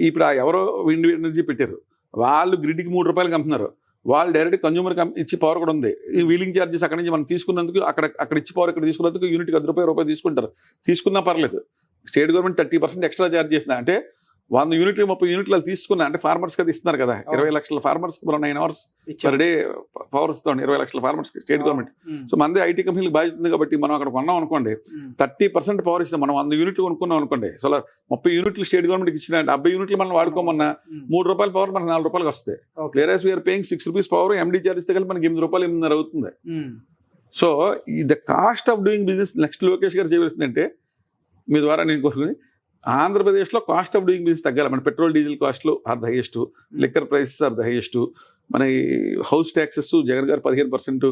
ఇప్పుడు ఎవరో విండ్ ఎనర్జీ పెట్టారు, వాళ్ళు గ్రిడ్కి 3 రూపాయలు అమ్ముతున్నారు. వాళ్ళు డైరెక్ట్ కన్జ్యూమర్ ఇచ్చి పవర్ కూడా ఉంది. ఈ వీలింగ్ ఛార్జెస్ అక్కడ నుంచి మనం తీసుకున్నందుకు అక్కడ ఇచ్చి పవర్ ఇక్కడ తీసుకున్నందుకు యూనిట్కి ₹10 రూపాయలు తీసుకుంటారు. తీసుకున్నా పర్లేదు. స్టేట్ గవర్నమెంట్ 30% ఎక్స్ట్రా ఛార్జ్ చేసింది. అంటే 100 యూనిట్లు 30 యూనిట్లు వాళ్ళు తీసుకున్నా అంటే ఫార్మర్స్ కదా ఇస్తున్నారు కదా, 20 లక్షల ఫార్మర్స్ మనం 9 hours పర్ డే పవర్ ఇస్తాం, 20 లక్షల ఫార్మర్స్ స్టేట్ గవర్నమెంట్. సో మంది ఐటీ కంపెనీలకు బాధ్యత ఉంది కాబట్టి మనం అక్కడ కొన్నాం అనుకోండి 30% పవర్ ఇస్తాం. మనం 100 యూనిట్లు కొనుక్కున్నాం అనుకోండి, సోలార్ 30 యూనిట్లు స్టేట్ గవర్నమెంట్కి ఇచ్చిన 70 యూనిట్లు మనం వాడుకోమన్నా ₹3 పవర్ మనకు ₹4 వస్తాయి. వేరే వీఆర్ పేయింగ్ ₹6 పవర్, ఎండి చార్జెస్ కలిపి మనకి ₹8 అవుతుంది. So the cost of doing business next Lokesh గారు చేయవలసిందంటే మీ ద్వారా నేను కోరుకుని ఆంధ్రప్రదేశ్లో కాస్ట్ ఆఫ్ డూయింగ్ బిజినెస్ తగ్గాలి. మన పెట్రోల్ డీజిల్ కాస్ట్లు are the highest, liquor prices are the highest, మన house taxes Jagan garu 15%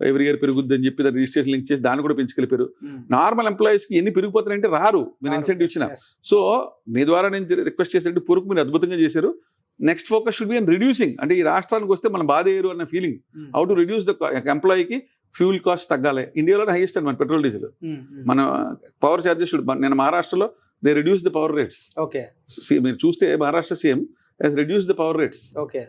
every year పెరుగుద్ది అని చెప్పి దాన్ని రిజిస్ట్రేషన్ లింక్ చేసి దాన్ని కూడా పెంచుకెళ్ళిపోయారు. నార్మల్ ఎంప్లాయీస్కి ఎన్ని పెరిగిపోతాయంటే రారు మీరు ఇన్సెంటివ్ ఇచ్చిన. సో మీ ద్వారా నేను రిక్వెస్ట్ చేసినట్టు పొరుకు మీరు అద్భుతంగా చేశారు. Next focus should be on reducing, అంటే ఈ రాష్ట్రానికి వస్తే మన బాధ ఏరు అన్న feeling, how to reduce the ఎంప్లాయీకి ఫ్యూల్ కాస్ట్ తగ్గాలి. ఇండియాలోనే హైయెస్ట్ అండి మన పెట్రోల్ డీజిల్. మన పవర్ ఛార్జెస్ నేను మహారాష్ట్రలో they reduce the power rates. Okay, మీరు చూస్తే Maharashtra CM has reduce the power rates. Okay,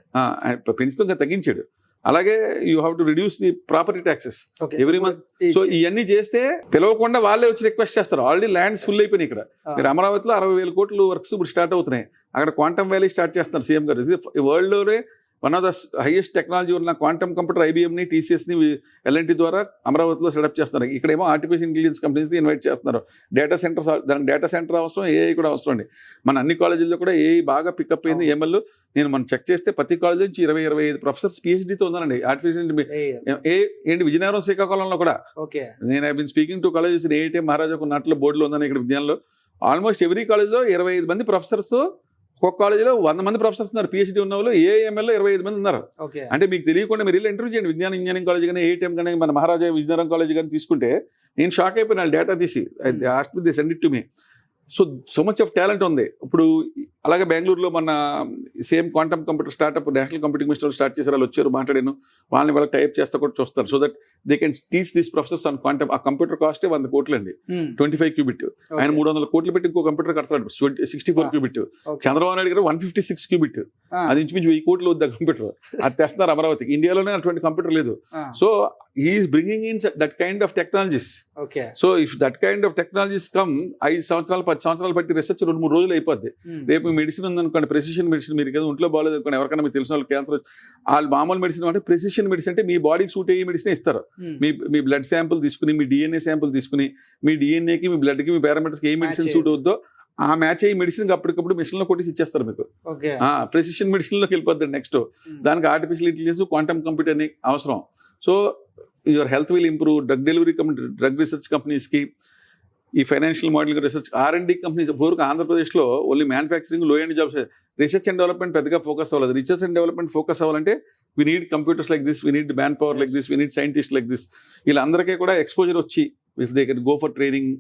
పెంచుతుంగా తగ్గించాడు. అలాగే you have to reduce the property taxes every month. So ఇవన్నీ చేస్తే పిలవకుండా వాళ్ళే వచ్చి రిక్వెస్ట్ చేస్తారు. ఆల్రెడీ ల్యాండ్స్ ఫుల్ అయిపోయినాయి. ఇక్కడ మీరు అమరావతిలో 60,000 కోట్లు వర్క్స్ ఇప్పుడు స్టార్ట్ అవుతున్నాయి. అక్కడ క్వాంటమ్ వ్యాలీ స్టార్ట్ చేస్తున్నారు సీఎం గారు. ఇది వరల్డ్లోనే one of the highest technology ఉన్న క్వాంటమ్ కంప్యూటర్ ఐబీఎంని, టీసీఎస్ని, ఎల్ఎన్టీ ద్వారా అమరావతిలో సెటప్ చేస్తున్నారు. ఇక్కడేమో ఆర్టిఫిషియల్ ఇంటెలిజెన్స్ కంపెనీస్ని ఇన్వైట్ చేస్తున్నారు. డేటా సెంటర్స్, దానికి డేటా సెంటర్ అవసరం, ఏఐ కూడా అవసరం అండి. మన అన్ని కాలేజీల్లో కూడా ఏఐ బాగా పికప్ అయింది. ఎంఎల్ నేను మనం చెక్ చేస్తే ప్రతి కాలేజ్ నుంచి 20-25 ప్రొఫెసర్స్ పిహెచ్డీతో ఉందండి ఆర్టిఫిషియల్ ఏంటి విజయనగరం, శ్రీకాకుళంలో కూడా. నేను I been speaking to colleges. AITM Maharaja కొన్ని నాట్లో బోర్డులో ఉందని ఇక్కడ విజ్ఞానంలో ఆల్మోస్ట్ ఎవ్రీ కాలేజ్లో 25 మంది ప్రొఫెసర్స్, ఒక్కొక్క కాలేజీలో 100 మంది ప్రొఫెసర్స్ ఉన్నారు. పిహెచ్డీ ఉన్న వాళ్ళు ఏఐఎంఎల్లో 25 మంది ఉన్నారు. అంటే మీకు తెలియకుండా మీరు ఇంటర్వ్యూ చేయండి. విజ్ఞాన ఇంజనీరింగ్ కాలేజ్ కానీ, ఏఐటీఎం కానీ, మన మహారాజా విజయనగరం కాలేజ్ కానీ తీసుకుంటే నేను షాక్ అయిపోయినా డేటా తీసి they send it to me. So much of talent ఉంది. ఇప్పుడు అలాగే బెంగళూరులో మన same quantum computer startup national computing minister start చేశారు. వాళ్ళు వచ్చారు, మాట్లాడాను. వాళ్ళని వాళ్ళకి టైప్ చేస్తా కూడా చూస్తారు. So that they can teach this professors on quantum. ఆ కంప్యూటర్ కాస్టే 100 కోట్లు అండి, 25 క్యూబిట్. ఆయన 300 కోట్లు పెట్టి ఇంకో కంప్యూటర్ కడతాడు 64 క్యూబిట్. చంద్రబాబు నాయుడు గారు 156 క్యూబిట్. అది ఇంచుమించు 1000 కోట్లు వద్ద కంప్యూటర్. అది తెస్తున్నారు అమరావతికి. ఇండియాలోనే అటువంటి కంప్యూటర్ లేదు. So he's bringing in that kind of technologies. So if that kind of technologies come 5 సంవత్సరాలు 10 సంవత్సరాలు బట్టి రీసెర్చ్ 2-3 రోజులు అయిపోద్ది. రేపు మెడిసిన్ ఉందనుకోండి, ప్రెసిషన్ మెడిసిన్, మీరు ఏదో ఒంట్లో బాగాలేదు అనుకోండి, ఎవరికైనా మీకు తెలిసిన వాళ్ళు క్యాన్సర్, వాళ్ళు మామూలు మెడిసిన్ అంటే ప్రెసిషన్ మెడిసిన్ అంటే మీ బాడీకి సూట్ అయ్యే మెడిసిన్ ఇస్తారు. మీ బ్లడ్ శాంపుల్ తీసుకుని, మీ డిఎన్ఏ శాంపుల్ తీసుకుని, మీ డిఎన్ఏకి, మీ బ్లడ్కి, మీ పారామీటర్స్కి ఏ మెడిసిన్ సూట్ అవుద్దో ఆ మ్యాచ్ అయ్యే మెడిసిన్ అప్పటికప్పుడు మిషన్లో కొట్టేసి ఇచ్చేస్తారు మీకు. ప్రెసిషన్ మెడిసిన్లోకి వెళ్ళిపోద్ది. నెక్స్ట్ దానికి ఆర్టిఫిషియల్ ఇంటెలిజెన్స్, క్వాంటమ్ కంప్యూటర్ అని అవసరం. So your health will improve. Drug delivery company, drug research కంపెనీస్కి, ఈ financial modelling research, R&D companies. పూర్వక ఆంధ్రప్రదేశ్లో only manufacturing, low end jobs. Research and development పెద్దగా ఫోకస్ అవ్వలేదు. రీసెర్చ్ అండ్ డెవలప్మెంట్ ఫోకస్ అవ్వాలంటే we need computers like this, we need manpower like this, we need scientist like this. వీళ్ళందరికీ కూడా exposure వచ్చి if they can go for training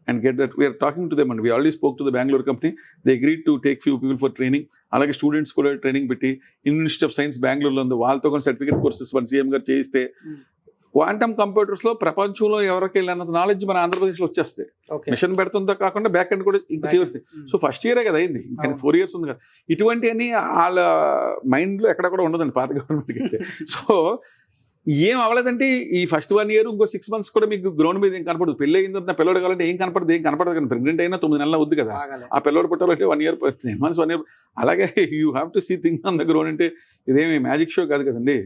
and get that, we're talking to them and we already spoke to the Bengaluru company. They agreed to take few people for training. అలాగే students కూడా training పెట్టి institute of science బెంగళూరులో ఉంది, వాళ్ళతో కొన్ని certificate courses మన CM గారు చేయిస్తే క్వాంటమ్ కంప్యూటర్స్ లో ప్రపంచంలో ఎవరికి వెళ్ళినంత నాలెడ్జ్ మన ఆంధ్రప్రదేశ్లో వచ్చేస్తే మిషన్ పెడుతుందో కాకుండా బ్యాక్ ఎండ్ కూడా ఇంకా చేయవలసింది. సో ఫస్ట్ ఇయరే కదా అయింది, ఇంకా 4 years ఉంది కదా. ఇటువంటి అని వాళ్ళ మైండ్లో ఎక్కడ కూడా ఉండదండి పాత గవర్నమెంట్కి అయితే. సో ఏం అవ్వలేదంటే ఈ ఫస్ట్ 1 year ఇంకో 6 months కూడా మీకు గ్రౌండ్ మీద ఏం కనపడదు. పెళ్ళి అయింది నా పిల్లడు కావాలంటే ఏం కనపడదు కానీ ప్రెగ్నెంట్ అయినా 9 నెలలు వద్దు కదా. ఆ పిల్లడు పుట్టాలంటే 1 year 10 months 1 year. అలాగే you have to see things on the ground. అంటే ఇదేమి మ్యాజిక్ షో కాదు కదండి.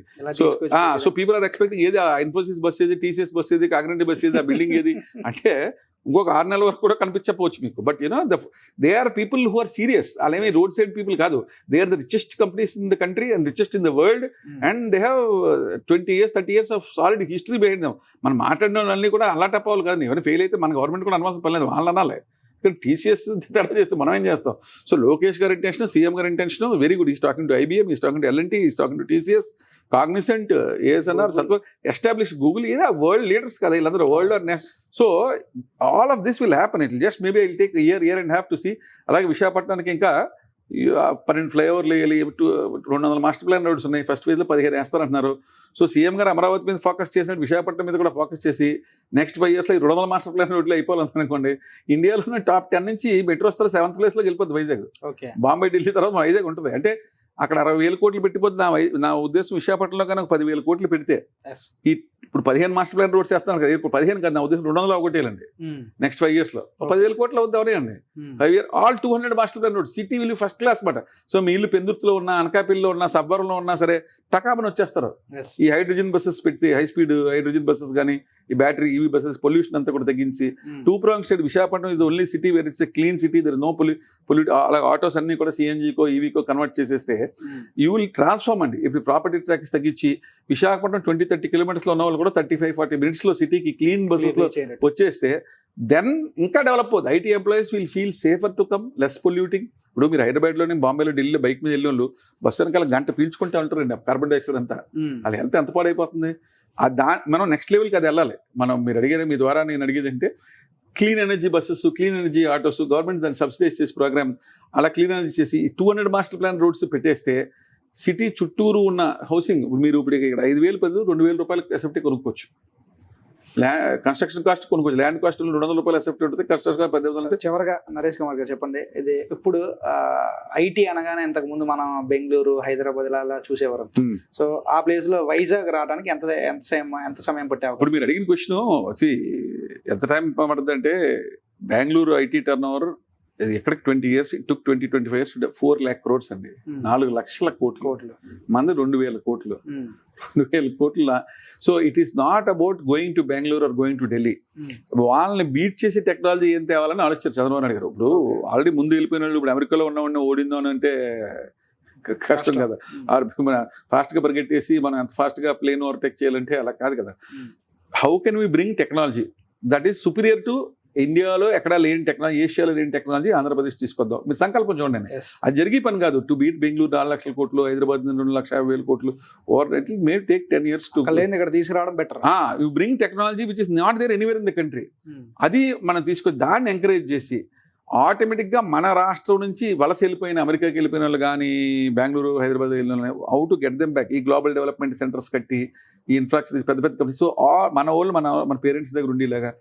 సో పీపుల్ ఆర్ ఎక్స్పెక్టింగ్ ఏది ఇన్ఫోసిస్ బస్ ఏది, టీసీఎస్ బస్ ఏది, కాగ్నిటివ్ బస్ ఏది, ఆ బిల్డింగ్ ఏది అంటే ఇంకొక 6 నెలల వరకు కూడా కనిపించకపోవచ్చు మీకు. But you know they are people who are serious. వాళ్ళేమి రోడ్ సైడ్ పీపుల్ కాదు. They are the richest companies in the country and richest in the world. And they have 20 years 30 years of solid history behind them. మనం మాట్లాడిన వాళ్ళని కూడా అలాటపోవాలి కాదు. ఎవరైనా fail అయితే మన గవర్నమెంట్ కూడా అనవసరం పని లేదు, వాళ్ళు అనాలి. ఇక్కడ టీసీఎస్ తేడా చేస్తే మనం ఏం చేస్తాం? సో లోకేష్ గారి ఇంటెన్షన్, సీఎం గారి intention very good. Is talking to IBM, is talking to L&T, is talking to TCS, Cognizant, ASNR, Sattva, establish Google. ఏదో వరల్డ్ లీడర్స్ కదా వీళ్ళందరూ, world or national. So all of this will happen. It just maybe I will take year and half to see. అలాగే విశాఖపట్నానికి ఇంకా 12 ఫ్లైఓవర్లు వేయాలి, 200 master plan roads ఉన్నాయి. First ఫేజ్లో 15 వేస్తారంటున్నారు. సో సీఎం గారు అమరావతి మీద ఫోకస్ చేసినట్టు విశాఖపట్నం మీద కూడా ఫోకస్ చేసి నెక్స్ట్ 5 yearsలో 200 మాస్టర్ ప్లాన్ రోడ్లు అయిపోవాలనుకోండి. ఇండియాలోనే టాప్ 10 నుంచి మెట్రో వస్తారు, 7th ప్లేస్లోకి వెళ్ళిపోతుంది వైజాగ్. బాంబే, ఢిల్లీ తర్వాత వైజాగ్ ఉంటుంది. అంటే అక్కడ 60,000 కోట్లు పెట్టిపోతే నా ఉద్దేశం విశాఖపట్నంలో కానీ 10,000 కోట్లు పెడితే ఈ ఇప్పుడు 15 మాస్టర్ ప్లాన్ రోడ్స్ చేస్తాను కదా, ఇప్పుడు 15 కదా, నా ఉద్దేశం 200 ఒకటేలండి నెక్స్ట్ 5 years లో 10,000 కోట్లు అవుతాయి అండి. 5 years all 200 master plan road, city will first class మాట. సో మీ ఇల్లు పెందుర్తిలో ఉన్నా, అనకాపల్లిలో ఉన్నా, సబ్బవరంలో ఉన్నా సరే టకామని వచ్చేస్తారు. ఈ హైడ్రోజన్ బస్సెస్ పెడితే, హై స్పీడ్ హైడ్రోజన్ బస్సెస్ కానీ, ఈ బ్యాటరీ ఈవీ బస్సెస్ పొల్యూషన్ అంతా కూడా తగ్గించి, 2 pronged state. Visakhapatnam is only city where it's clean city, there no pollute. అలా ఆటోస్ అన్ని కూడా సిఎన్జీకో ఈవీకో కన్వర్ట్ చేసేస్తే యూ విల్ ట్రాన్స్ఫార్మ్ అండి. ఇప్పుడు ప్రాపర్టీ ట్యాక్స్ తగ్గించి విశాఖపట్నం 20-30 kilometers లో ఉన్న వాళ్ళు కూడా 35-40 minutes లో సిటీకి క్లీన్ బస్సెస్ లో వచ్చేస్తే దెన్ ఇంకా డెవలప్ అవుతుంది. IT employees will feel safer to come, less polluting. ఇప్పుడు మీరు హైదరాబాద్లోని, బాంబేలో, ఢిల్లీలో బైక్ మీద వెళ్ళిన వాళ్ళు బస్సు వెనకాల గంట పీల్చుకుంటూ ఉంటారండి కార్బన్ డైఆక్సైడ్ అంతా. అది హెల్త్ ఎంత పాడైపోతుంది. మనం నెక్స్ట్ లెవెల్కి అది వెళ్ళాలి. మీరు అడిగారు, మీ ద్వారా నేను అడిగేది అంటే clean energy buses, clean energy autos, government దాన్ని సబ్సిడైజ్ చేసి ప్రోగ్రామ్, అలా క్లీన్ ఎనర్జీ చేసి 200 మాస్టర్ ప్లాన్ రోడ్స్ పెట్టేస్తే సిటీ చుట్టూరు ఉన్న హౌసింగ్, మీరు ఇప్పుడు ఇక్కడ 5,000 బదులు 2,000 రూపాయలకు ఎసెప్టీ కొనుక్కోవచ్చు. కన్స్ట్రక్షన్ కాస్ట్ కొనుక్కోవచ్చు. ల్యాండ్ కాస్ట్ 200 రూపాయలు ఎసెప్టీ ఉంటుంది, కన్స్ట్రక్షన్ కాస్ట్ 18,000. చివరిగా నరేష్ కుమార్ గారు చెప్పండి, ఇది ఇప్పుడు ఐటీ అనగానే ఇంతకు ముందు మనం బెంగళూరు, హైదరాబాద్ అలా చూసేవారు. సో ఆ ప్లేస్ లో వైజాగ్ రావడానికి ఎంత సమయం పట్టే? ఇప్పుడు మీరు అడిగిన క్వశ్చన్ ఎంత టైం పడుతుంది అంటే, బెంగళూరు ఐటీ టర్న్ ఓవర్ ఎక్కడికి 20 years, it took 20-25 years, 4 lakh crores అండి. 4 లక్షల కోట్లు. మంది 2,000 కోట్లు. 2,000 కోట్ల. So it is not about going to Bengaluru or going to Delhi. వాళ్ళని బీట్ చేసి టెక్నాలజీ ఏం తేవాలని ఆలోచించారు చంద్రబాబు నాయుడు గారు. ఇప్పుడు ఆల్రెడీ ముందు వెళ్ళిపోయిన వాళ్ళు ఇప్పుడు అమెరికాలో ఉన్నవాడిని ఓడిందో అని అంటే కష్టం కదా. ఫాస్ట్గా పరిగెట్టేసి మనం ఎంత ఫాస్ట్గా ప్లేన్ ఓవర్టేక్ చేయాలంటే అలా కాదు కదా. How can we bring technology that is superior to ఇండియాలో ఎక్కడా లేని టెక్నాలజీ, ఏషియాలో లేని టెక్నాలజీ ఆంధ్రప్రదేశ్ తీసుకొద్దాం. మీరు సంకల్పం చూడండి. అది జరిగే పని కాదు. టు బీట్ బెంగళూరు 4 లక్షల కోట్లు, హైదరాబాద్ 2,50,000 కోట్లు, over it may take 10 years to ఇక్కడ తీసుకురావడం better. You bring technology which is not there anywhere in the country. అది మనం తీసుకొచ్చి దాన్ని ఎంకరేజ్ చేసి ఆటోమేటిక్గా మన రాష్ట్రం నుంచి వలస వెళ్ళిపోయిన, అమెరికాకి వెళ్ళిపోయిన వాళ్ళు కానీ, బెంగళూరు, హైదరాబాద్ వెళ్ళిన how to get them back. ఈ గ్లోబల్ డెవలప్మెంట్ సెంటర్స్ కట్టి, ఈ ఇన్ఫ్రాస్ట్రక్చర్ పెద్ద పెద్ద కంపెనీస్. సో మన వాళ్ళు మన పేరెంట్స్ దగ్గర ఉండేలాగా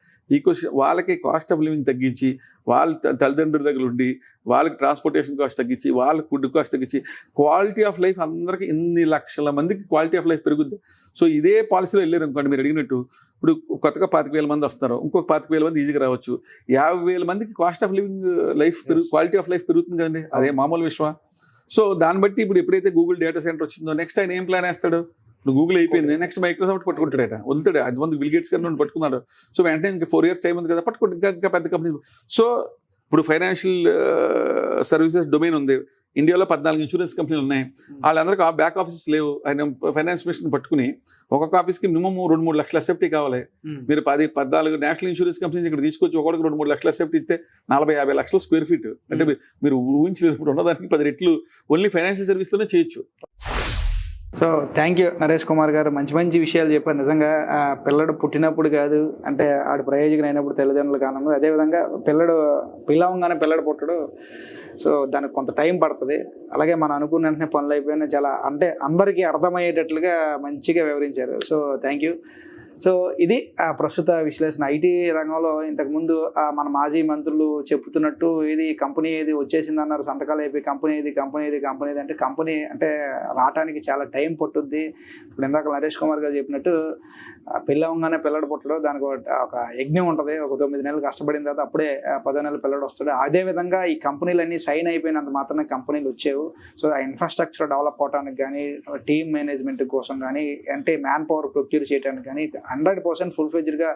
వాళ్ళకి కాస్ట్ ఆఫ్ లివింగ్ తగ్గించి, వాళ్ళ తల్లిదండ్రుల దగ్గర ఉండి వాళ్ళకి ట్రాన్స్పోర్టేషన్ కాస్ట్ తగ్గించి, వాళ్ళకి ఫుడ్ కాస్ట్ తగ్గించి, క్వాలిటీ ఆఫ్ లైఫ్ అందరికీ ఇన్ని లక్షల మందికి క్వాలిటీ ఆఫ్ లైఫ్ పెరుగుద్ది. సో ఇదే పాలసీలో వెళ్ళారు అనుకోండి, మీరు అడిగినట్టు ఇప్పుడు కొత్తగా 25,000 మంది వస్తారు, ఇంకొక 25,000 మంది ఈజీగా రావచ్చు. 50,000 మందికి cost of living life quality of life పెరుగుతుంది కదండి. అదే మామూలు విషయం. సో దాన్ని బట్టి ఇప్పుడు ఎప్పుడైతే గూగుల్ డేటా సెంటర్ వచ్చిందో, నెక్స్ట్ ఆయన ఏం ప్లాన్ వేస్తాడు? ఇప్పుడు గూగుల్ అయిపోయింది, నెక్స్ట్ మైక్రోసాఫ్ట్ పట్టుకుంటాడట, వదులుతాడు. అది మంది బిల్ గేట్స్ గారు పట్టుకున్నాడు. సో వెంటనే ఇంకా 4 years టైం ఉంది కదా, పట్టుకుంటే ఇంకా పెద్ద కంపెనీ. సో ఇప్పుడు ఫైనాన్షియల్ సర్వీసెస్ డొమైన్ ఉంది. ఇండియాలో 14 ఇన్సూరెన్స్ కంపెనీలు ఉన్నాయి. వాళ్ళందరికీ బ్యాక్ ఆఫీసెస్ లేవు. ఆయన ఫైనాన్స్ మినిస్టర్ని పట్టుకుని ఒక్కొక్క ఆఫీస్కి మినిమం 2-3 లక్షల సేఫ్టీ కావాలి. మీరు 14 నేషనల్ ఇన్సూరెన్స్ కంపెనీస్ ఇక్కడ తీసుకొచ్చి ఒకటికి 2-3 లక్షల సేఫ్టీ ఇస్తే 40-50 లక్షల స్క్వేర్ ఫీట్ అంటే మీరు ఊహించలేదు. ఇప్పుడు ఉన్నదానికి 10 రెట్లు ఓన్లీ ఫైనాన్షియల్ సర్వీస్లోనే చేయొచ్చు. So thank you Naresh Kumar గారు, మంచి విషయాలు చెప్పారు. నిజంగా పిల్లడు పుట్టినప్పుడు కాదు అంటే ఆడు ప్రయోజకుడు అయినప్పుడు తల్లిదండ్రులు కారణం, అదేవిధంగా పిల్లవంగానే పిల్లడు పుట్టడు. సో దానికి కొంత టైం పడుతుంది. అలాగే మనం అనుకున్న వెంటనే పనులు అయిపోయినా చాలా అంటే అందరికీ అర్థమయ్యేటట్లుగా మంచిగా వివరించారు. So thank you. సో ఇది ప్రస్తుత విశ్లేషణ. ఐటీ రంగంలో ఇంతకుముందు మన మాజీ మంత్రులు చెప్తున్నట్టు ఇది కంపెనీ ఏది వచ్చేసింది అన్నారు, సంతకాలు అయిపోయి కంపెనీ ఏది అంటే కంపెనీ అంటే రావడానికి చాలా టైం పట్టుద్ది. ఇప్పుడు ఇందాక నరేష్ కుమార్ గారు చెప్పినట్టు పిల్లవంగానే పిల్లడు పుట్టడం, దానికి ఒక యజ్ఞం ఉంటుంది. ఒక 9 నెలలు కష్టపడిన తర్వాత అప్పుడే 10 నెలలు పిల్లడు వస్తాడు. అదేవిధంగా ఈ కంపెనీలన్నీ సైన్ అయిపోయినంత మాత్రమే కంపెనీలు వచ్చేవు. సో ఆ ఇన్ఫ్రాస్ట్రక్చర్ డెవలప్ అవడానికి కానీ, టీమ్ మేనేజ్మెంట్ కోసం కానీ, అంటే మ్యాన్ పవర్ ప్రొక్యూర్ చేయడానికి కానీ 100% ఫుల్ ఫ్లెడ్జ్డ్గా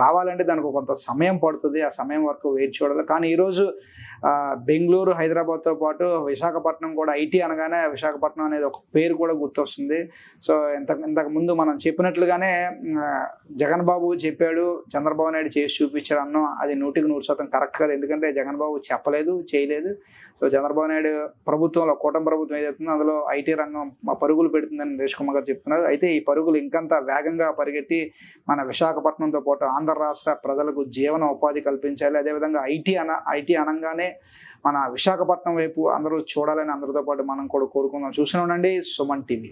రావాలంటే దానికి కొంత సమయం పడుతుంది. ఆ సమయం వరకు వెయిట్ చూడాలి. కానీ ఈరోజు బెంగళూరు, హైదరాబాద్తో పాటు విశాఖపట్నం కూడా, ఐటీ అనగానే విశాఖపట్నం అనేది ఒక పేరు కూడా గుర్తొస్తుంది. సో ఇంతకు ముందు మనం చెప్పినట్లుగానే జగన్ బాబు చెప్పాడు, చంద్రబాబు నాయుడు చేసి చూపించాడు అన్నాం. అది 100% కరెక్ట్ కాదు. ఎందుకంటే జగన్ బాబు చెప్పలేదు, చేయలేదు. సో చంద్రబాబు నాయుడు ప్రభుత్వంలో, కూటమి ప్రభుత్వం ఏదైతుందో అందులో ఐటీ రంగం పరుగులు పెడుతుందని నరేష్ కుమార్ గారు చెప్తున్నారు. అయితే ఈ పరుగులు ఇంకంత వేగంగా పరిగెట్టి మన విశాఖపట్నంతో పాటు ఆంధ్ర రాష్ట్ర ప్రజలకు జీవన ఉపాధి కల్పించాలి. అదేవిధంగా ఐటీ అనగానే మన విశాఖపట్నం వైపు అందరూ చూడాలని అందరితో పాటు మనం కూడా కోరుకుందాం. చూస్తూనే ఉండండి సుమన్ టీవీ.